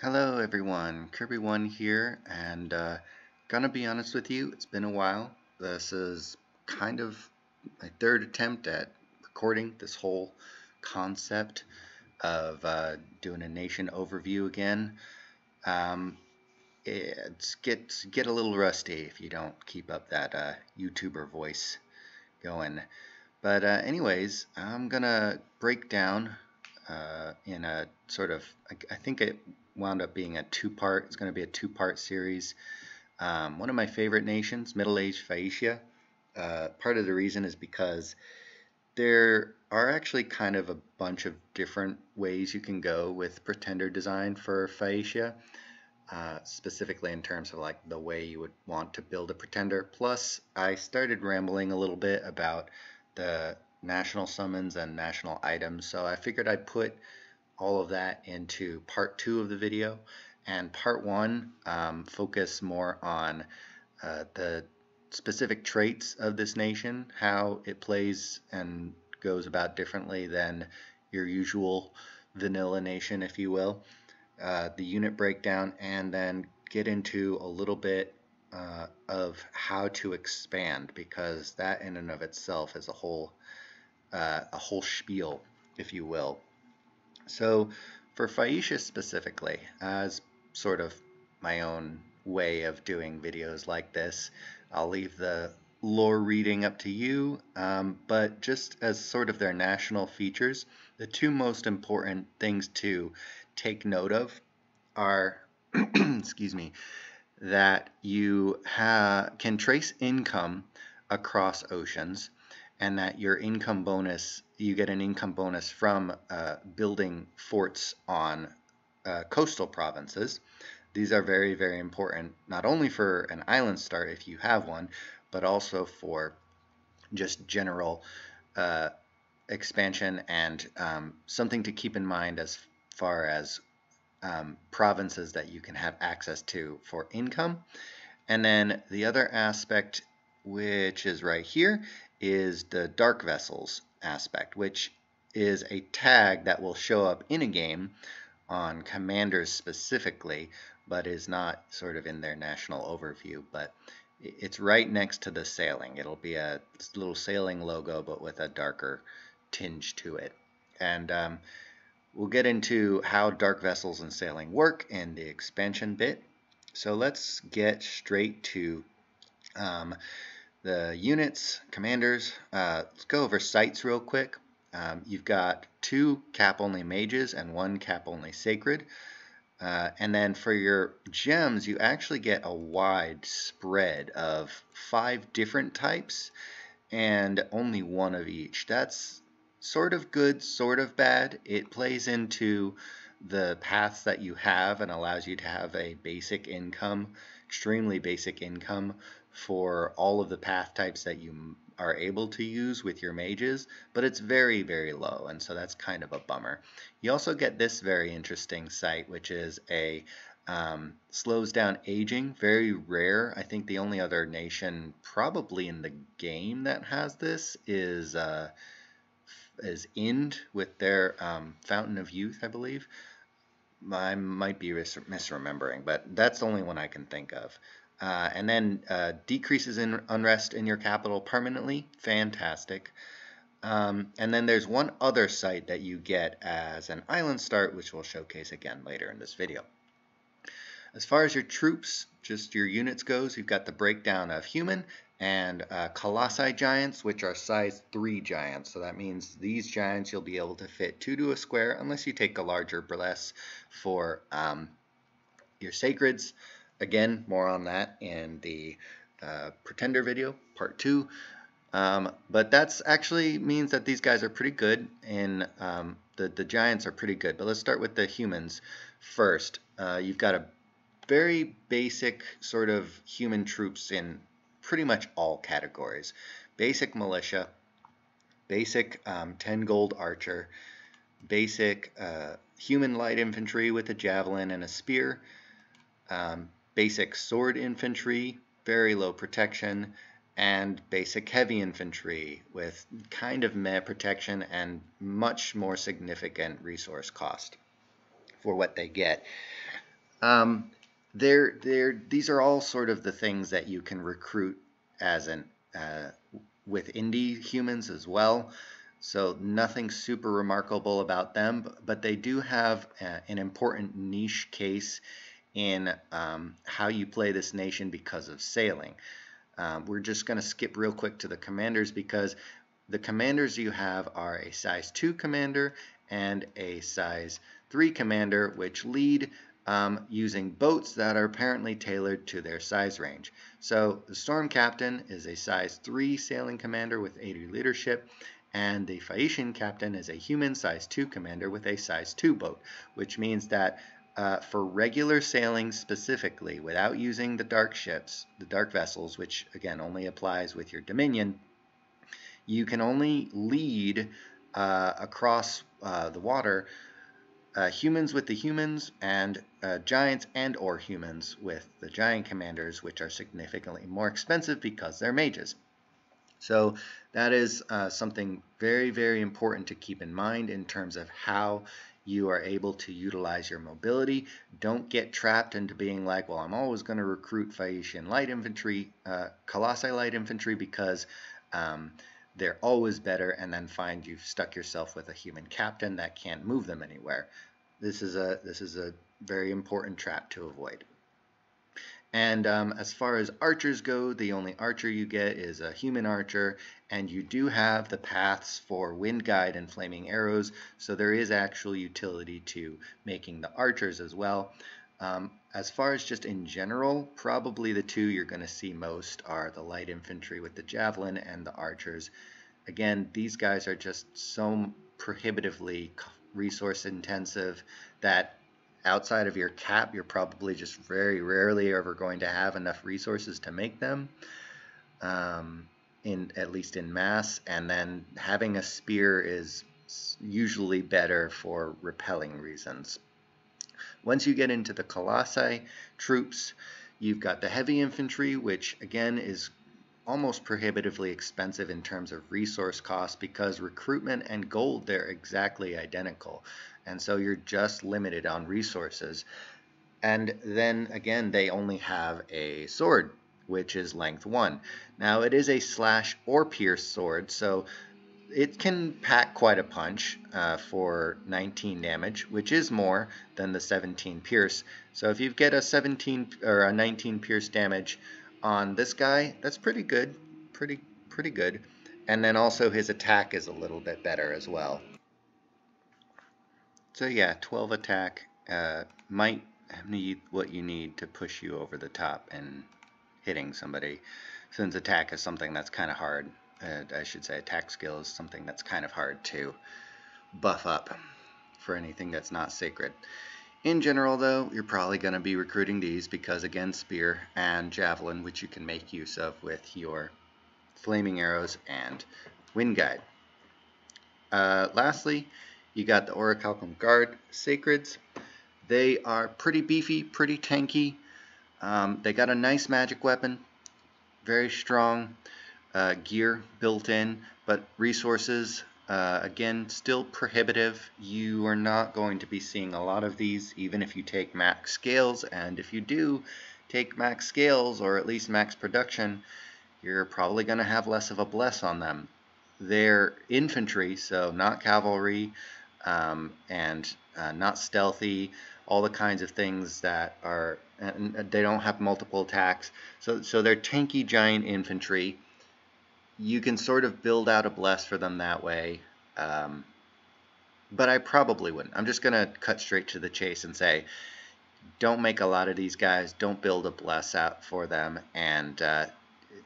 Hello everyone, Kirby1 here, and gonna be honest with you, it's been a while. This is kind of my third attempt at recording this whole concept of doing a nation overview again. Get a little rusty if you don't keep up that YouTuber voice going. But anyways, I'm gonna break down in a sort of, I think it wound up being a two-part, it's going to be a two-part series. One of my favorite nations, middle-aged Phaeacia. Part of the reason is because there are actually kind of a bunch of different ways you can go with pretender design for Phaeacia, specifically in terms of like the way you would want to build a pretender. Plus, I started rambling a little bit about the national summons and national items, so I figured I'd put all of that into part 2 of the video, and part 1 focus more on the specific traits of this nation, how it plays and goes about differently than your usual vanilla nation, if you will, the unit breakdown, and then get into a little bit of how to expand, because that in and of itself is a whole spiel, if you will. So for Phaeacia specifically, as sort of my own way of doing videos like this, I'll leave the lore reading up to you, but just as sort of their national features, the two most important things to take note of are, excuse me, that you can trace income across oceans, and that your income bonus, you get an income bonus from building forts on coastal provinces. These are very, very important, not only for an island start if you have one, but also for just general uh, expansion, and something to keep in mind as far as provinces that you can have access to for income. And then the other aspect, which is right here, is the dark vessels aspect, which is a tag that will show up in a game on commanders specifically, but is not sort of in their national overview. But it's right next to the sailing. It'll be a little sailing logo, but with a darker tinge to it. And we'll get into how dark vessels and sailing work in the expansion bit. So let's get straight to the units, commanders. Let's go over sites real quick. You've got 2 cap-only mages and 1 cap-only sacred. And then for your gems, you actually get a wide spread of 5 different types and only 1 of each. That's sort of good, sort of bad. It plays into the paths that you have and allows you to have a basic income, extremely basic income for all of the path types that you are able to use with your mages, but it's very, very low, and so that's kind of a bummer. You also get this very interesting site, which is a slows down aging, very rare. I think the only other nation probably in the game that has this is Ind with their Fountain of Youth, I believe. I might be misremembering, but that's the only one I can think of. And then decreases in unrest in your capital permanently. Fantastic. And then there's one other site that you get as an island start, which we'll showcase again later in this video. As far as your troops, just your units goes, you've got the breakdown of human and colossi giants, which are size 3 giants. So that means these giants you'll be able to fit 2 to a square, unless you take a larger burlesque for your sacreds. Again, more on that in the pretender video, part 2. But that's actually means that these guys are pretty good, and the giants are pretty good. But let's start with the humans first. You've got a very basic sort of human troops in pretty much all categories. Basic militia, basic 10 gold archer, basic human light infantry with a javelin and a spear, basic sword infantry, very low protection, and basic heavy infantry with kind of meh protection and much more significant resource cost for what they get. Um, these are all sort of the things that you can recruit as an uh, with indie humans as well. So nothing super remarkable about them, but they do have an important niche case in how you play this nation because of sailing. We're just going to skip real quick to the commanders because the commanders you have are a size 2 commander and a size 3 commander, which lead using boats that are apparently tailored to their size range. So the Storm Captain is a size 3 sailing commander with 80 leadership, and the Phaeacian Captain is a human size 2 commander with a size 2 boat, which means that for regular sailing specifically, without using the dark ships, the dark vessels, which again only applies with your Dominion, you can only lead across the water humans with the humans and giants and or humans with the giant commanders, which are significantly more expensive because they're mages. So that is something very, very important to keep in mind in terms of how you are able to utilize your mobility. Don't get trapped into being like, well, I'm always going to recruit Phaeacian light infantry, Colossi light infantry because they're always better, and then find you've stuck yourself with a human captain that can't move them anywhere. This is a very important trap to avoid. And as far as archers go, the only archer you get is a human archer, and you do have the paths for wind guide and flaming arrows, so there is actual utility to making the archers as well. As far as just in general, probably the two you're going to see most are the light infantry with the javelin and the archers. Again, these guys are just so prohibitively resource intensive that outside of your cap, you're probably just very rarely ever going to have enough resources to make them, at least in mass. And then having a spear is usually better for repelling reasons. Once you get into the Colossi troops, you've got the heavy infantry, which again is almost prohibitively expensive in terms of resource costs because recruitment and gold, they're exactly identical. And so you're just limited on resources. And then again, they only have a sword, which is length 1. Now it is a slash or pierce sword, so it can pack quite a punch for 19 damage, which is more than the 17 pierce. So if you get a 17 or a 19 pierce damage on this guy, that's pretty good, pretty good. And then also his attack is a little bit better as well. So yeah, 12 attack might need what you need to push you over the top and hitting somebody, since attack is something that's kind of hard. I should say attack skill is something that's kind of hard to buff up for anything that's not sacred. In general, though, you're probably going to be recruiting these because, again, spear and javelin, which you can make use of with your flaming arrows and wind guide. Lastly, you got the Orichalcum Guard Sacreds. They are pretty beefy, pretty tanky. They got a nice magic weapon, very strong gear built in, but resources, again, still prohibitive. You are not going to be seeing a lot of these, even if you take max scales, and if you do take max scales, or at least max production, you're probably going to have less of a bless on them. They're infantry, so not cavalry, and not stealthy, all the kinds of things that are, and they don't have multiple attacks, so they're tanky giant infantry. You can sort of build out a bless for them that way, but I probably wouldn't. I'm just going to cut straight to the chase and say, don't make a lot of these guys, don't build a bless out for them, and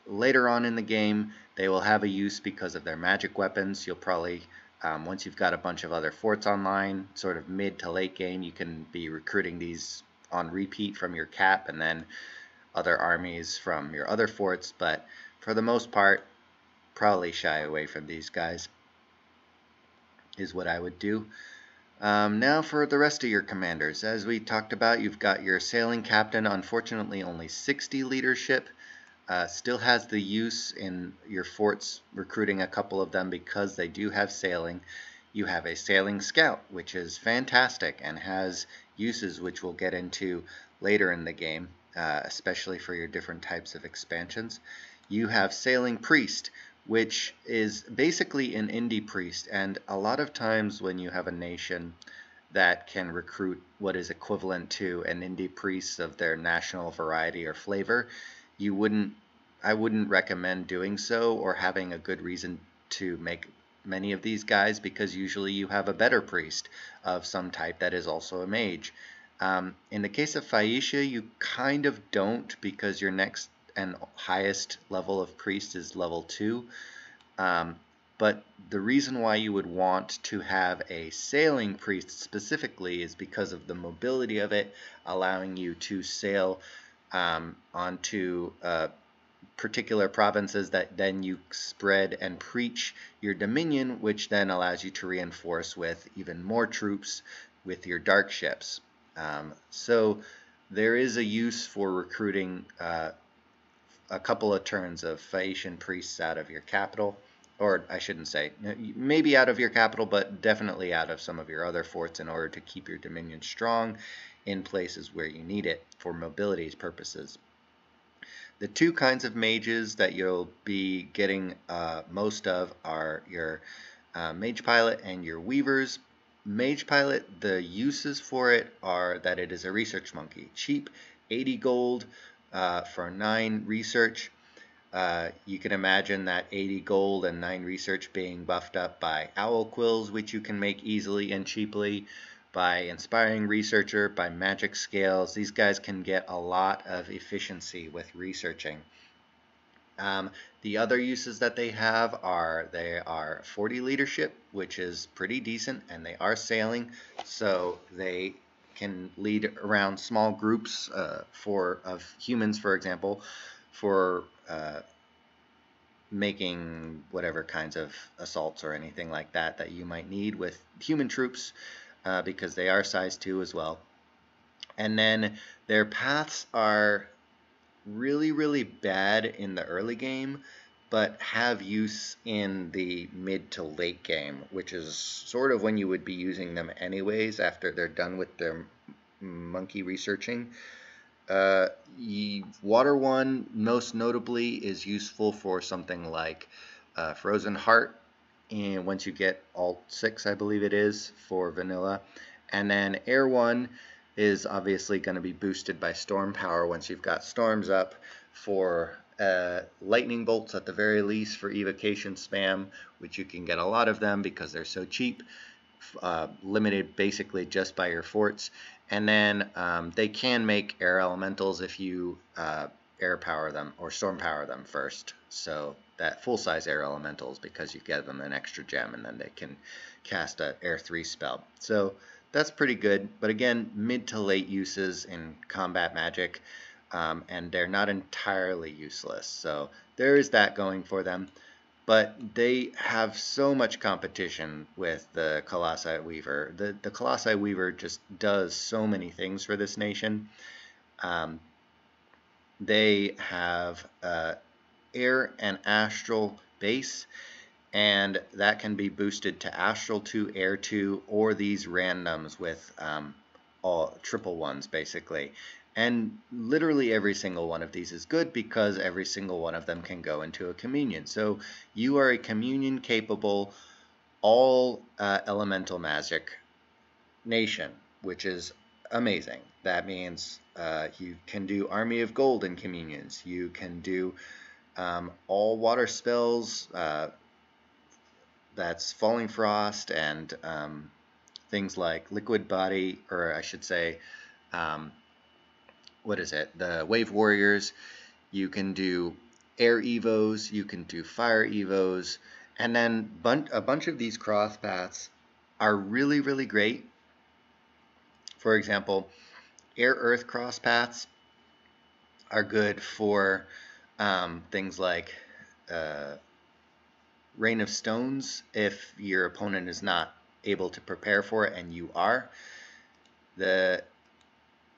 later on in the game, they will have a use because of their magic weapons. You'll probably, once you've got a bunch of other forts online, sort of mid to late game, you can be recruiting these on repeat from your cap and then other armies from your other forts, but for the most part, probably shy away from these guys is what I would do. Now for the rest of your commanders. As we talked about, you've got your sailing captain, unfortunately only 60 leadership. Still has the use in your forts, recruiting a couple of them because they do have sailing. You have a sailing scout, which is fantastic and has uses, which we'll get into later in the game, especially for your different types of expansions. You have Sailing Priest, which is basically an indie priest, and a lot of times when you have a nation that can recruit what is equivalent to an indie priest of their national variety or flavor, I wouldn't recommend doing so or having a good reason to make many of these guys, because usually you have a better priest of some type that is also a mage. In the case of Phaeacia, you kind of don't, because your next and highest level of priest is level 2. But the reason why you would want to have a sailing priest specifically is because of the mobility of it, allowing you to sail onto particular provinces that then you spread and preach your dominion, which then allows you to reinforce with even more troops with your dark ships. So there is a use for recruiting a couple of turns of Phaeacian priests out of your capital, or I shouldn't say, maybe out of your capital, but definitely out of some of your other forts in order to keep your dominion strong in places where you need it for mobility purposes. The two kinds of mages that you'll be getting most of are your mage pilot and your weavers. Mage pilot, the uses for it are that it is a research monkey. Cheap, 80 gold for 9 research. You can imagine that 80 gold and 9 research being buffed up by owl quills, which you can make easily and cheaply, by inspiring researcher, by magic scales. These guys can get a lot of efficiency with researching. The other uses that they are 40 leadership, which is pretty decent, and they are sailing, so they can lead around small groups of humans, for example, for making whatever kinds of assaults or anything like that you might need with human troops, because they are size 2 as well. And then their paths are really, really bad in the early game, but have use in the mid to late game, which is sort of when you would be using them anyways after they're done with their monkey researching. Water one, most notably, is useful for something like Frozen Heart, and once you get Alt 6, I believe it is, for vanilla. And then Air 1 is obviously going to be boosted by Storm Power once you've got Storms up, for Lightning Bolts at the very least for evocation spam, which you can get a lot of them because they're so cheap, limited basically just by your forts. And then they can make air elementals if you air power them or storm power them first. So that full-size air elementals, because you give them an extra gem and then they can cast an air 3 spell. So that's pretty good. But again, mid to late uses in combat magic, and they're not entirely useless. So there is that going for them. But they have so much competition with the Colossi Weaver. The Colossi Weaver just does so many things for this nation. They have air and astral base, and that can be boosted to astral 2, air 2, or these randoms with all triple ones basically. And literally every single one of these is good because every single one of them can go into a communion. So you are a communion capable all elemental magic nation, which is amazing. That means you can do Army of Gold in communions. You can do all water spells, that's Falling Frost, and things like Liquid Body, or I should say, what is it? The Wave Warriors. You can do Air Evos, you can do Fire Evos, and then a bunch of these cross paths are really, really great. For example, Air Earth cross paths are good for things like Rain of Stones if your opponent is not able to prepare for it and you are.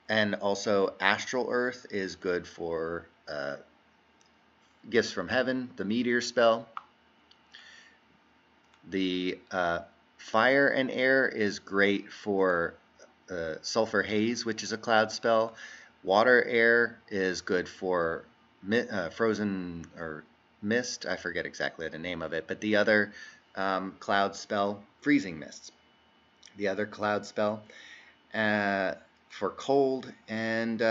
And also Astral Earth is good for Gifts from Heaven, the Meteor spell. The Fire and Air is great for Sulfur Haze, which is a cloud spell. Water Air is good for Frozen or Mist. I forget exactly the name of it, but the other cloud spell, Freezing Mist. The other cloud spell uh, for cold, and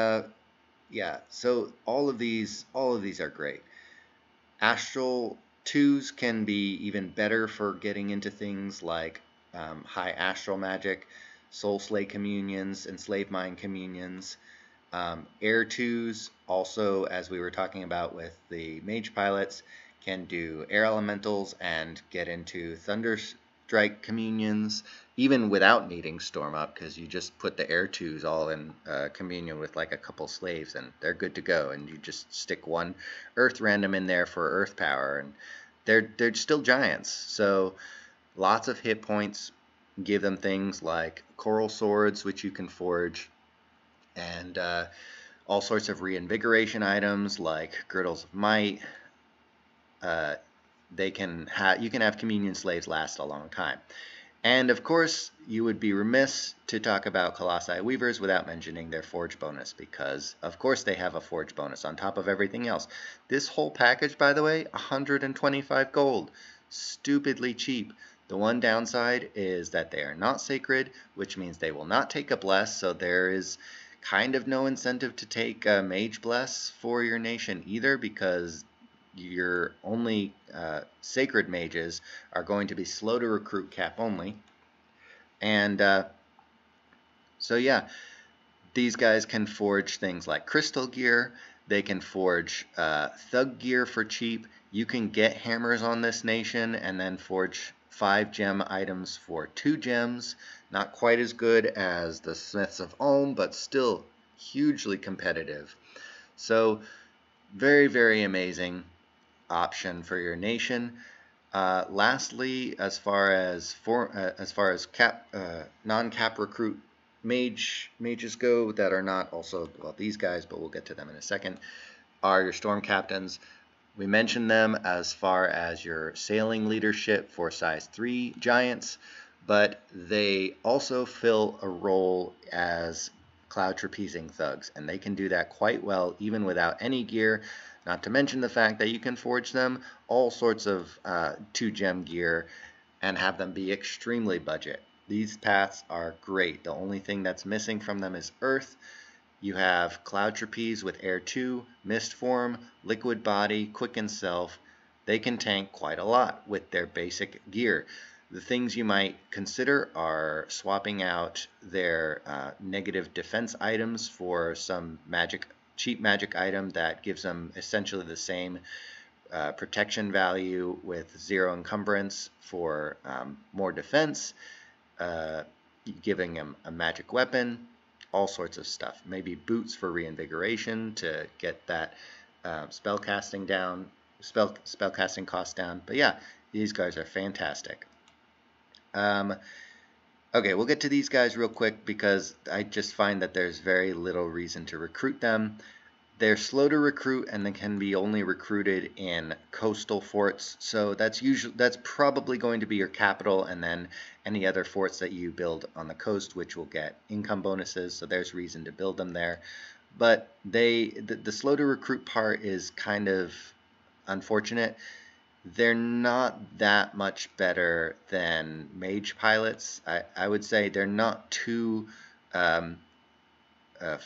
yeah. So all of these are great. Astral 2s can be even better for getting into things like high astral magic, soul slay communions, enslaved mind communions. Air 2s also, as we were talking about with the mage pilots, can do air elementals and get into thunder strike communions, even without needing storm up, because you just put the air 2s all in communion with like a couple slaves and they're good to go, and you just stick one earth random in there for earth power, and they're still giants, so lots of hit points. Give them things like coral swords, which you can forge, and all sorts of reinvigoration items like girdles of might. Uh, you can have communion slaves last a long time. And of course, you would be remiss to talk about Colossi Weavers without mentioning their forge bonus, because of course they have a forge bonus on top of everything else. This whole package, by the way, 125 gold. Stupidly cheap. The one downside is that they are not sacred, which means they will not take a bless, so there is kind of no incentive to take a mage bless for your nation either, because your only sacred mages are going to be slow to recruit, cap only. And so yeah, these guys can forge things like crystal gear. They can forge thug gear for cheap. You can get hammers on this nation and then forge 5 gem items for 2 gems. Not quite as good as the Smiths of Ulm, but still hugely competitive. So very, very amazing option for your nation. Lastly, as far as non-cap recruit mages go that are not also, well, these guys, but we'll get to them in a second, are your storm captains. We mentioned them as far as your sailing leadership for size 3 giants, but they also fill a role as cloud trapezing thugs, and they can do that quite well even without any gear, not to mention the fact that you can forge them all sorts of 2 gem gear and have them be extremely budget. These paths are great. The only thing that's missing from them is earth. You have Cloud Trapeze with Air 2, Mist Form, Liquid Body, Quicken Self. They can tank quite a lot with their basic gear. The things you might consider are swapping out their negative defense items for some cheap magic item that gives them essentially the same protection value with 0 encumbrance for more defense, giving them a magic weapon, all sorts of stuff. Maybe boots for reinvigoration to get that spellcasting cost down. But yeah, these guys are fantastic. Okay, we'll get to these guys real quick because I just find that there's very little reason to recruit them. They're slow to recruit and they can be only recruited in coastal forts, so that's probably going to be your capital, and then any other forts that you build on the coast, which will get income bonuses, so there's reason to build them there. But the slow to recruit part is kind of unfortunate. They're not that much better than mage pilots. I would say they're not 2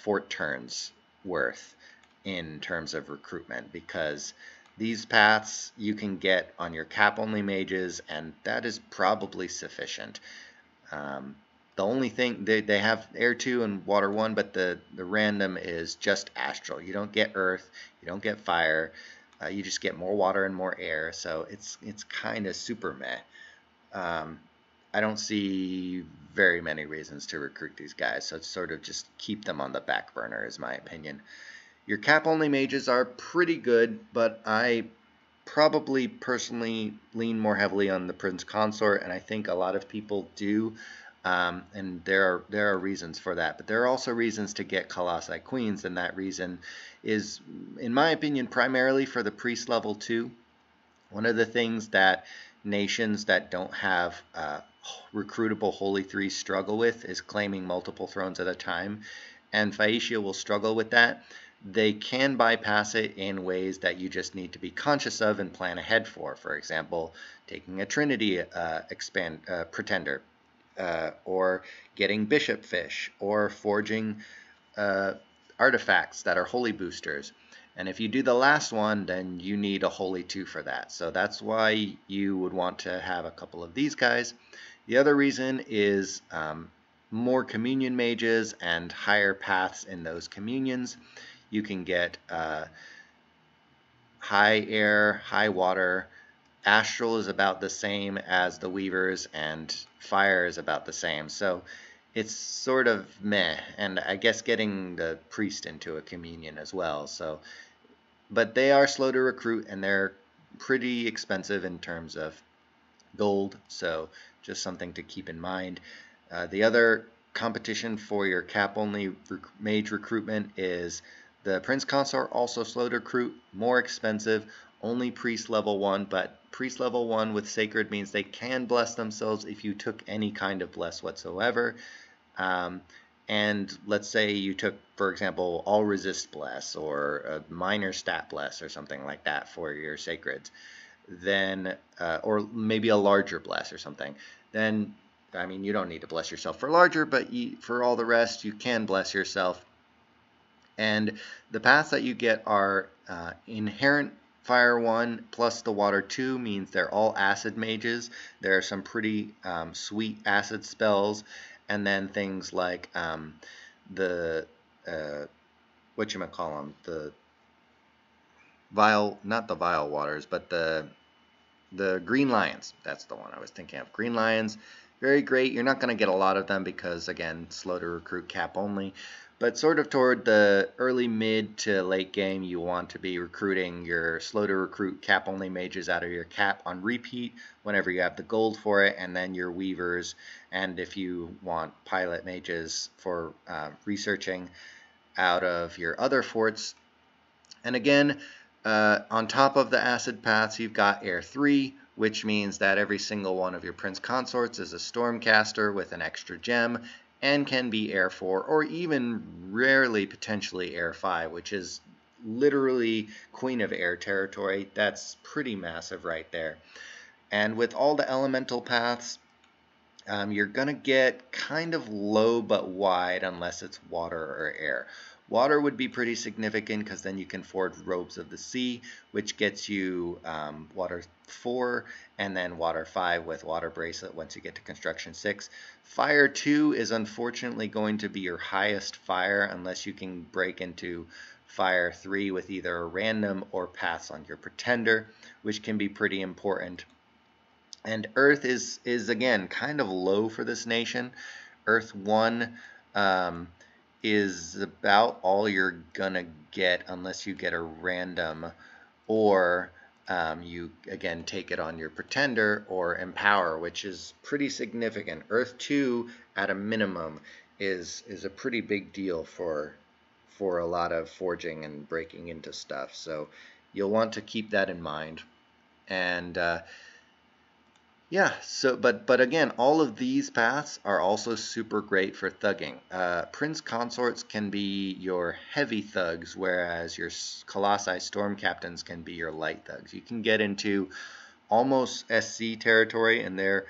fort turns worth in terms of recruitment, because these paths you can get on your cap only mages, and that is probably sufficient. The only thing, they have air 2 and water 1, but the random is just astral. You don't get earth, you don't get fire, you just get more water and more air, so it's kind of super meh. I don't see very many reasons to recruit these guys, so it's sort of just keep them on the back burner is my opinion. Your cap-only mages are pretty good, but I probably personally lean more heavily on the Prince Consort, and I think a lot of people do, and there are reasons for that. But there are also reasons to get Colossi Queens, and that reason is, in my opinion, primarily for the priest level 2. One of the things that nations that don't have recruitable Holy Three struggle with is claiming multiple thrones at a time, and Phaeacia will struggle with that. They can bypass it in ways that you just need to be conscious of and plan ahead for. For example, taking a Trinity pretender, or getting Bishop Fish, or forging uh, artifacts that are holy boosters. And if you do the last one, then you need a holy 2 for that. So that's why you would want to have a couple of these guys. The other reason is more communion mages and higher paths in those communions. You can get high air, high water. Astral is about the same as the Weavers, and fire is about the same. So it's sort of meh, and I guess getting the priest into a communion as well. So, but they are slow to recruit, and they're pretty expensive in terms of gold, so just something to keep in mind. The other competition for your cap-only mage recruitment is the Prince Consort, also slow to recruit, more expensive, only priest level 1, but priest level 1 with sacred means they can bless themselves if you took any kind of bless whatsoever. And let's say you took, for example, all resist bless or a minor stat bless or something like that for your sacreds, then or maybe a larger bless or something, then I mean, you don't need to bless yourself for larger, but for all the rest you can bless yourself. And the paths that you get are inherent fire 1 plus the water 2 means they're all acid mages. There are some pretty sweet acid spells, and then things like the whatchamacallem, the vile, not the vile waters, but the Green Lions. That's the one I was thinking of. Green Lions, very great. You're not going to get a lot of them because, again, slow to recruit, cap only. But sort of toward the early, mid to late game, you want to be recruiting your slow to recruit, cap only mages out of your cap on repeat whenever you have the gold for it, and then your weavers. And if you want pilot mages for researching out of your other forts. And again, on top of the acid paths, you've got Air 3, which means that every single one of your Prince Consorts is a Stormcaster with an extra gem, and can be Air 4, or even rarely potentially Air 5, which is literally Queen of Air territory. That's pretty massive right there. And with all the elemental paths, you're going to get kind of low but wide unless it's water or air. Water would be pretty significant because then you can forge Robes of the Sea, which gets you water 4, and then water 5 with water bracelet once you get to construction 6. Fire 2 is unfortunately going to be your highest fire unless you can break into fire 3 with either a random or pass on your pretender, which can be pretty important. And Earth is again kind of low for this nation. Earth 1 is about all you're gonna get unless you get a random, or you again take it on your pretender or empower, which is pretty significant. Earth 2 at a minimum is a pretty big deal for a lot of forging and breaking into stuff. So you'll want to keep that in mind. And yeah, so but again, all of these paths are also super great for thugging. Prince Consorts can be your heavy thugs, whereas your Colossi Storm Captains can be your light thugs. You can get into almost SC territory, and there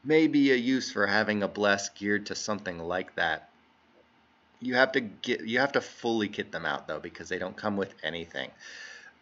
may be a use for having a bless geared to something like that. You have to fully kit them out though, because they don't come with anything.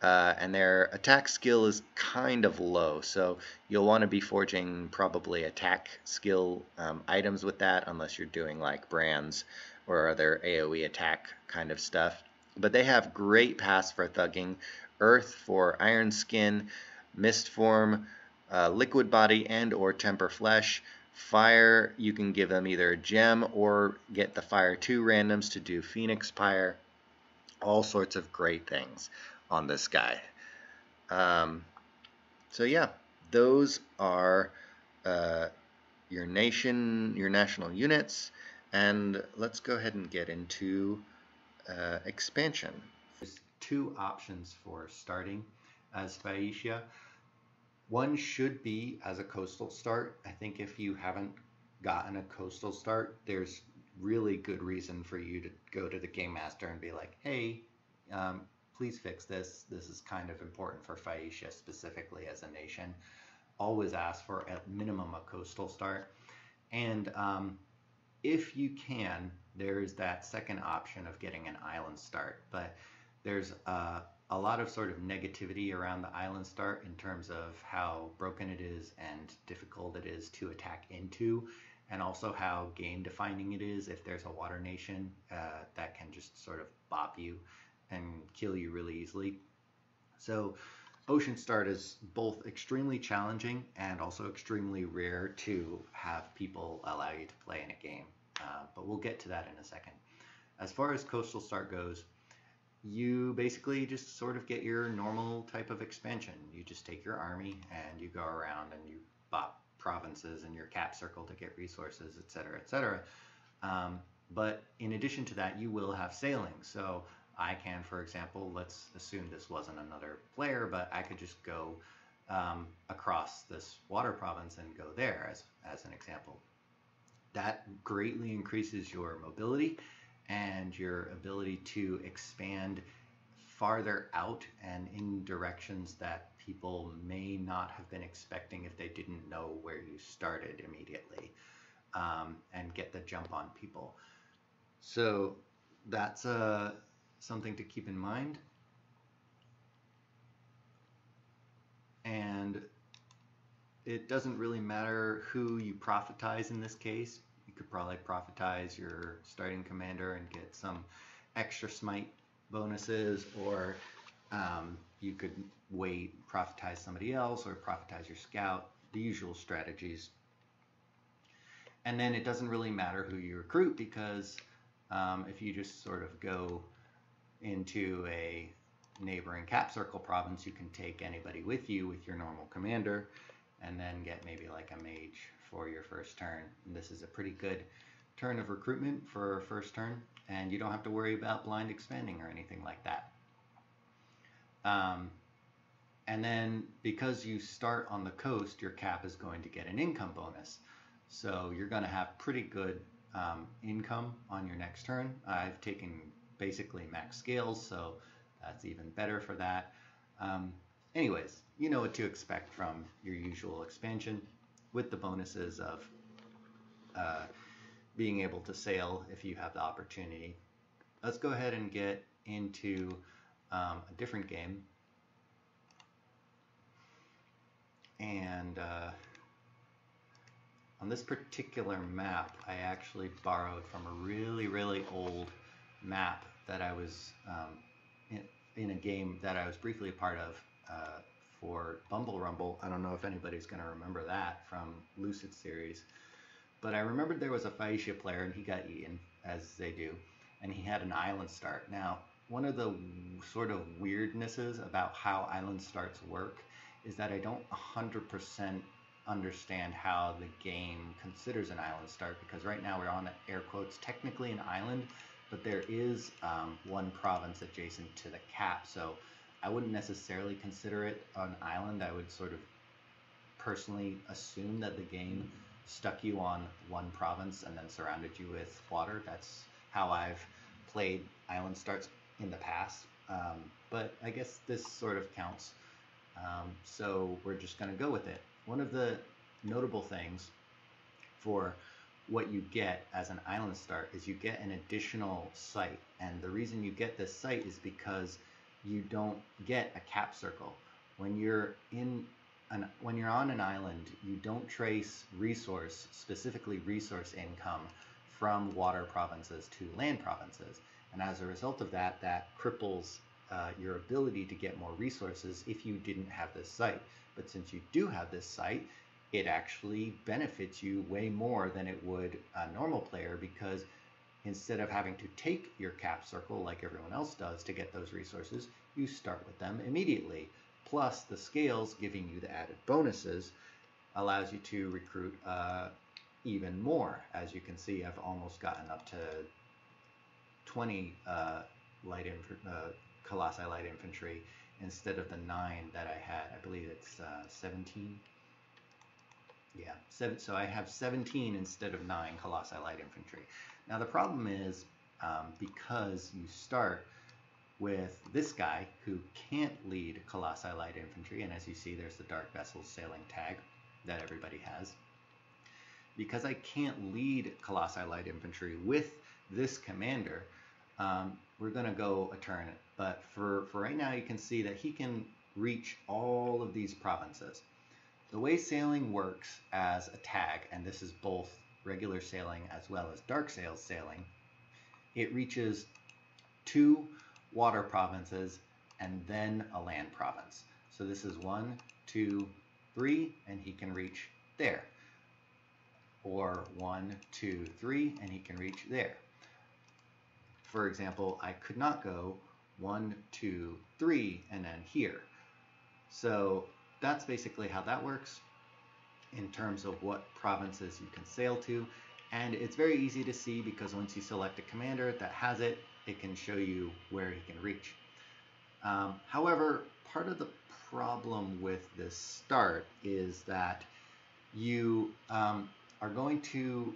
And their attack skill is kind of low, so you'll want to be forging probably attack skill items with that, unless you're doing like brands or other AoE attack kind of stuff. But they have great paths for thugging. Earth for Iron Skin, Mist Form, Liquid Body, and or Temper Flesh. Fire, you can give them either a gem or get the Fire 2 randoms to do Phoenix Pyre. All sorts of great things on this guy. So yeah, those are your national units, and let's go ahead and get into expansion. There's two options for starting as Phaeacia. One should be as a coastal start. I think if you haven't gotten a coastal start, there's really good reason for you to go to the game master and be like, hey, please fix this. This is kind of important for Phaeacia specifically as a nation. Always ask for at minimum a coastal start. And if you can, there's that second option of getting an island start. But there's a lot of sort of negativity around the island start in terms of how broken it is and difficult it is to attack into, and also how game defining it is. If there's a water nation that can just sort of bop you and kill you really easily. So ocean start is both extremely challenging and also extremely rare to have people allow you to play in a game. But we'll get to that in a second. As far as coastal start goes, you basically just sort of get your normal type of expansion. You just take your army and you go around and you bop provinces in your cap circle to get resources, etc., etc. But in addition to that, you will have sailing. So I can, for example, let's assume this wasn't another player, but I could just go across this water province and go there as an example. That greatly increases your mobility and your ability to expand farther out and in directions that people may not have been expecting if they didn't know where you started immediately, and get the jump on people. So that's something to keep in mind. And it doesn't really matter who you prophetize in this case. You could probably prophetize your starting commander and get some extra smite bonuses, or you could wait, prophetize somebody else, or prophetize your scout, the usual strategies. And then it doesn't really matter who you recruit, because if you just sort of go into a neighboring cap circle province, you can take anybody with you with your normal commander, and then get maybe like a mage for your first turn. And this is a pretty good turn of recruitment for first turn, and you don't have to worry about blind expanding or anything like that. And then because you start on the coast, your cap is going to get an income bonus. So you're going to have pretty good income on your next turn. I've taken basically max scales, so that's even better for that. Anyways, you know what to expect from your usual expansion, with the bonuses of being able to sail if you have the opportunity. Let's go ahead and get into a different game. And on this particular map, I actually borrowed from a really, really old map that I was in a game that I was briefly a part of for Bumble Rumble. I don't know if anybody's going to remember that from Lucid series, but I remembered there was a Phaeacia player and he got eaten, as they do, and he had an island start. Now, one of the sort of weirdnesses about how island starts work is that I don't 100% understand how the game considers an island start, because right now we're on, air quotes, technically an island, but there is one province adjacent to the cap, so I wouldn't necessarily consider it an island. I would sort of personally assume that the game stuck you on one province and then surrounded you with water. That's how I've played island starts in the past, but I guess this sort of counts. So we're just going to go with it. One of the notable things for what you get as an island start is you get an additional site, and the reason you get this site is because you don't get a cap circle. When you're on an island, you don't trace resource, specifically resource income, from water provinces to land provinces, and as a result of that, that cripples your ability to get more resources if you didn't have this site. But since you do have this site, it actually benefits you way more than it would a normal player, because instead of having to take your cap circle like everyone else does to get those resources, you start with them immediately. Plus the scales giving you the added bonuses allows you to recruit even more. As you can see, I've almost gotten up to 20 Colossi light infantry instead of the 9 that I had. I believe it's 17. Yeah, so I have 17 instead of 9 Colossi Light Infantry. Now the problem is, because you start with this guy who can't lead Colossi Light Infantry, and as you see there's the Dark Vessels sailing tag that everybody has. Because I can't lead Colossi Light Infantry with this commander, we're going to go a turn. But for right now, you can see that he can reach all of these provinces. The way sailing works as a tag, and this is both regular sailing as well as dark sails sailing, it reaches 2 water provinces and then a land province. So this is 1, 2, 3, and he can reach there. Or 1, 2, 3, and he can reach there. For example, I could not go 1, 2, 3, and then here. So that's basically how that works in terms of what provinces you can sail to. And it's very easy to see because once you select a commander that has it, it can show you where he can reach. However, part of the problem with this start is that you are going to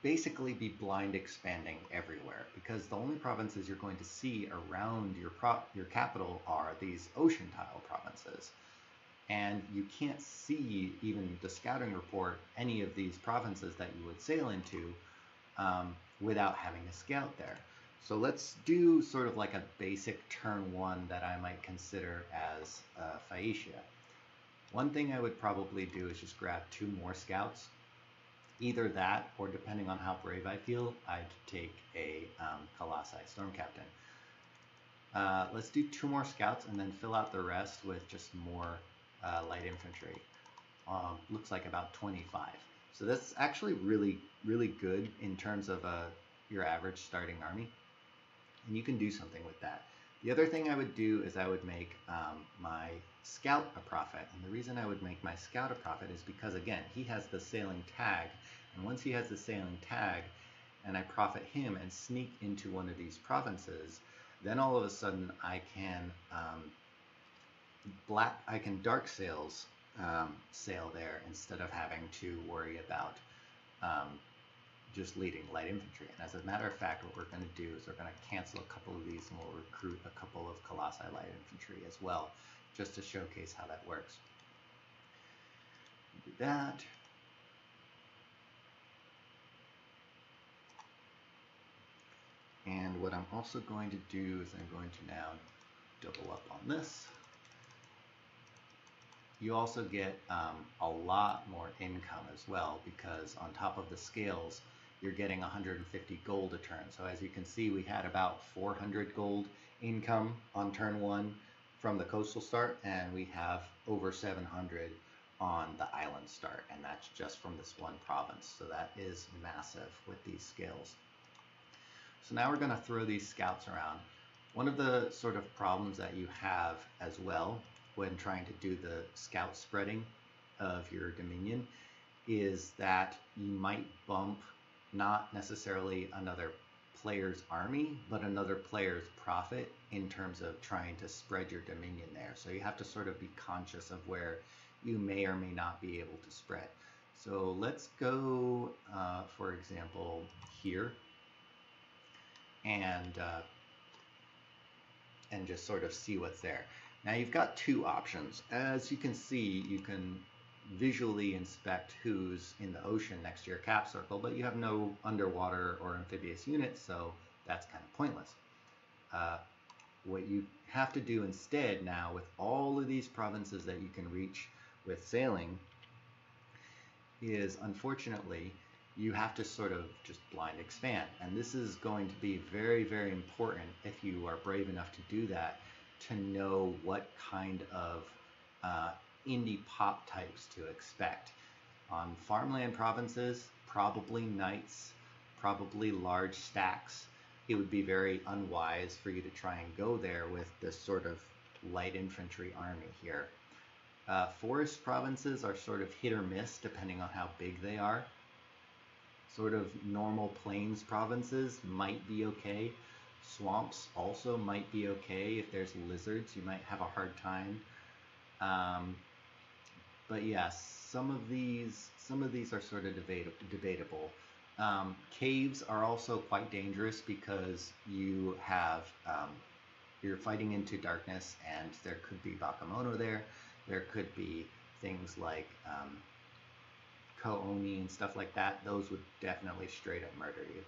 basically be blind expanding everywhere, because the only provinces you're going to see around your capital are these ocean tile provinces. And you can't see, even the scouting report, any of these provinces that you would sail into without having a scout there. So let's do sort of like a basic turn 1 that I might consider as Phaeacia. One thing I would probably do is just grab 2 more scouts. Either that, or depending on how brave I feel, I'd take a Colossi Storm Captain. Let's do 2 more scouts and then fill out the rest with just more light infantry. Looks like about 25. So that's actually really, really good in terms of your average starting army. And you can do something with that. The other thing I would do is I would make my scout a prophet. And the reason I would make my scout a prophet is because, again, he has the sailing tag. And once he has the sailing tag, and I prophet him and sneak into one of these provinces, then all of a sudden I can dark sails sail there instead of having to worry about just leading light infantry. And as a matter of fact, what we're going to do is we're going to cancel a couple of these and we'll recruit a couple of Colossi light infantry as well, just to showcase how that works. Do that. And what I'm also going to do is I'm going to now double up on this. You also get a lot more income as well, because on top of the scales, you're getting 150 gold a turn. So as you can see, we had about 400 gold income on turn 1 from the coastal start, and we have over 700 on the island start, and that's just from this one province. So that is massive with these scales. So now we're going to throw these scouts around. One of the sort of problems that you have as well when trying to do the scout spreading of your dominion is that you might bump not necessarily another player's army, but another player's profit in terms of trying to spread your dominion there. So you have to sort of be conscious of where you may or may not be able to spread. So let's go, for example, here, and just sort of see what's there. Now you've got 2 options. As you can see, you can visually inspect who's in the ocean next to your cap circle, but you have no underwater or amphibious units, so that's kind of pointless. What you have to do instead now with all of these provinces that you can reach with sailing is, unfortunately, you have to sort of just blind expand. And this is going to be very, very important if you are brave enough to do that, to know what kind of indie pop types to expect. On farmland provinces, probably knights, probably large stacks. It would be very unwise for you to try and go there with this sort of light infantry army here. Forest provinces are sort of hit or miss depending on how big they are. Sort of normal plains provinces might be okay, Swamps also might be okay. If there's lizards, you might have a hard time. Um, but yes, some of these are sort of debatable. Caves are also quite dangerous because you're fighting into darkness, and there could be Bakemono there. There could be things like Kooni and stuff like that. Those would definitely straight up murder you.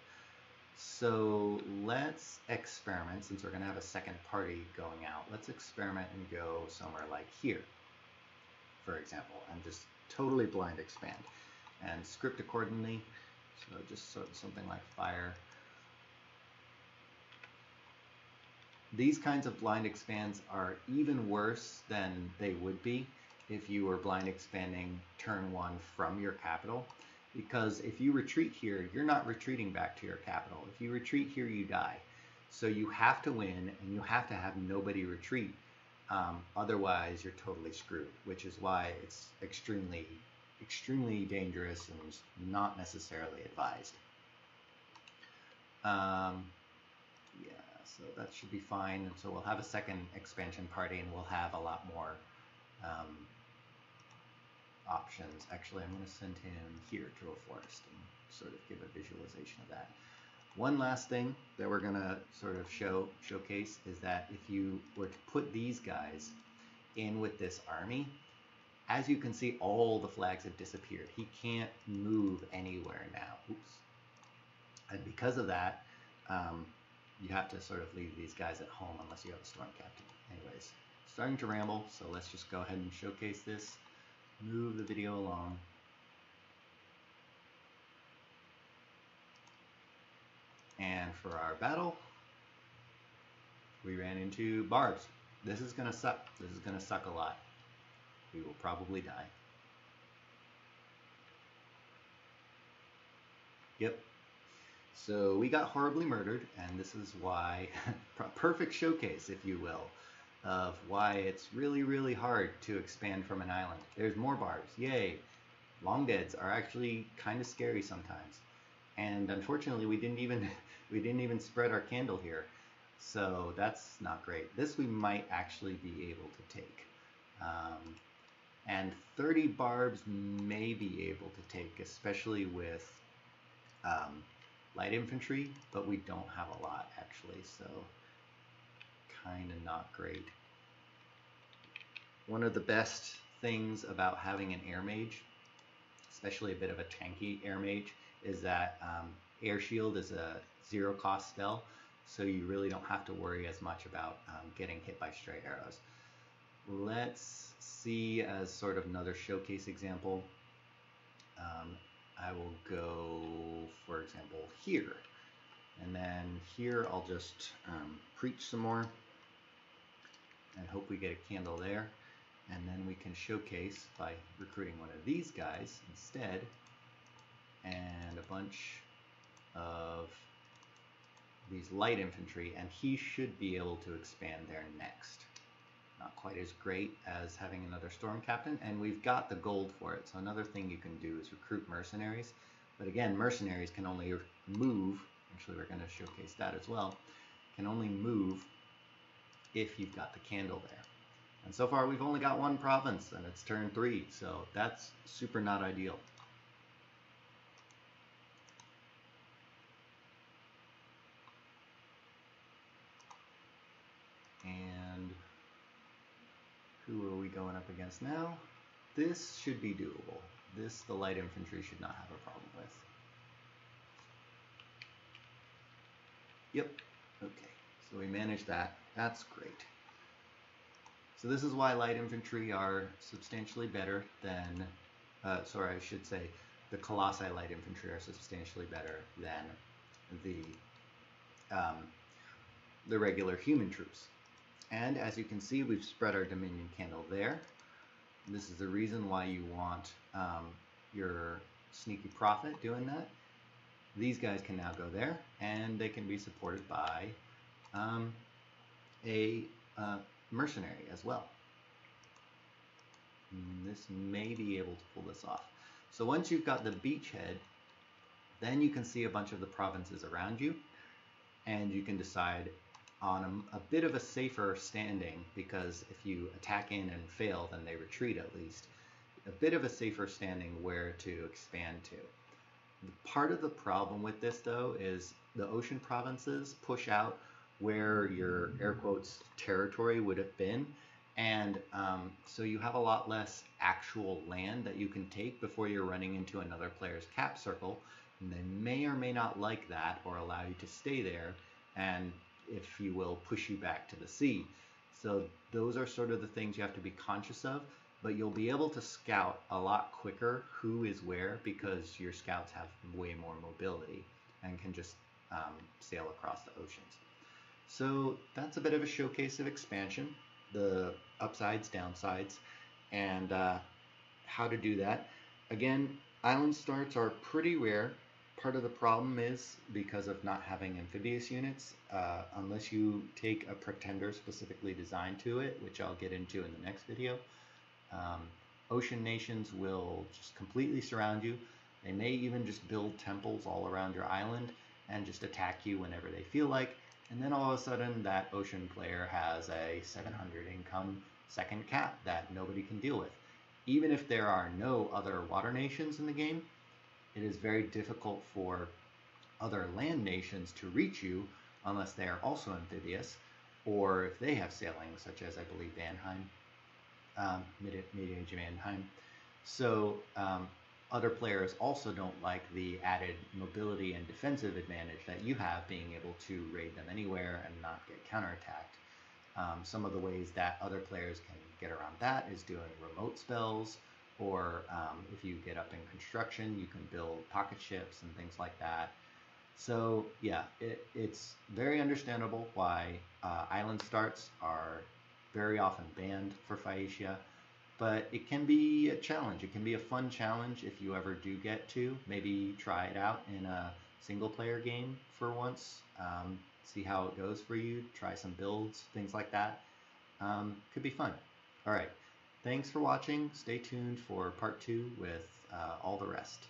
So let's experiment, since we're going to have a second party going out. Let's experiment and go somewhere like here, for example, and just totally blind expand and script accordingly. So just sort of something like fire. These kinds of blind expands are even worse than they would be if you were blind expanding turn one from your capital, because if you retreat here, you're not retreating back to your capital. If you retreat here, you die. So you have to win, and you have to have nobody retreat. Otherwise, you're totally screwed, which is why it's extremely, extremely dangerous and not necessarily advised. Yeah, so that should be fine. And so we'll have a second expansion party, and we'll have a lot more options. Actually, I'm going to send him here to a forest and sort of give a visualization of that. One last thing that we're going to sort of showcase is that if you were to put these guys in with this army, as you can see, all the flags have disappeared. He can't move anywhere now. Oops. And because of that, you have to sort of leave these guys at home unless you have a storm captain. Anyways, starting to ramble, so let's just go ahead and showcase this. Move the video along. And for our battle, we ran into barbs. This is going to suck. This is going to suck a lot. We will probably die. Yep. So we got horribly murdered, and this is why, perfect showcase, if you will, of why it's really, really hard to expand from an island. There's more barbs. Yay. Long deads are actually kind of scary sometimes. And unfortunately, we didn't even spread our candle here. So that's not great. This we might actually be able to take. And 30 barbs may be able to take, especially with light infantry, but we don't have a lot actually, so kind of not great. One of the best things about having an air mage, especially a bit of a tanky air mage, is that air shield is a 0 cost spell, so you really don't have to worry as much about getting hit by stray arrows. Let's see, as sort of another showcase example, I will go, for example, here. And then here I'll just preach some more and hope we get a candle there. And then we can showcase by recruiting one of these guys instead, and a bunch of these light infantry, and he should be able to expand there next. Not quite as great as having another storm captain, and we've got the gold for it. So another thing you can do is recruit mercenaries. But again, mercenaries can only move, actually we're going to showcase that as well, can only move if you've got the candle there. And so far we've only got one province, and it's turn 3, so that's super not ideal. And who are we going up against now? This should be doable. This, the light infantry should not have a problem with. Yep, okay, so we managed that. That's great. So this is why light infantry are substantially better than, sorry, I should say, the Colossi light infantry are substantially better than the regular human troops. And as you can see, we've spread our Dominion candle there. This is the reason why you want your Sneaky Prophet doing that. These guys can now go there, and they can be supported by a mercenary as well. And this may be able to pull this off. So once you've got the beachhead, then you can see a bunch of the provinces around you. and you can decide on a bit of a safer standing, because if you attack in and fail, then they retreat at least. A bit of a safer standing where to expand to. Part of the problem with this, though, is the ocean provinces push out where your air quotes territory would have been, and so you have a lot less actual land that you can take before you're running into another player's cap circle, and they may or may not like that or allow you to stay there, and if you will, push you back to the sea. So those are sort of the things you have to be conscious of, but you'll be able to scout a lot quicker who is where, because your scouts have way more mobility and can just sail across the oceans. So that's a bit of a showcase of expansion, the upsides, downsides, and how to do that. Again, island starts are pretty rare. Part of the problem is because of not having amphibious units, unless you take a pretender specifically designed to it, which I'll get into in the next video. Ocean nations will just completely surround you. They may even just build temples all around your island and just attack you whenever they feel like. And then all of a sudden that ocean player has a 700 income second cap that nobody can deal with. Even if there are no other water nations in the game, it is very difficult for other land nations to reach you unless they are also amphibious, or if they have sailing, such as I believe Vanheim. Mid-Age Mannheim. So other players also don't like the added mobility and defensive advantage that you have, being able to raid them anywhere and not get counterattacked. Some of the ways that other players can get around that is doing remote spells, or if you get up in construction, you can build pocket ships and things like that. So yeah, it's very understandable why island starts are very often banned for Phaeacia, but it can be a challenge. It can be a fun challenge if you ever do get to. Maybe try it out in a single player game for once. See how it goes for you. Try some builds, things like that. Could be fun. All right. Thanks for watching. Stay tuned for part 2 with all the rest.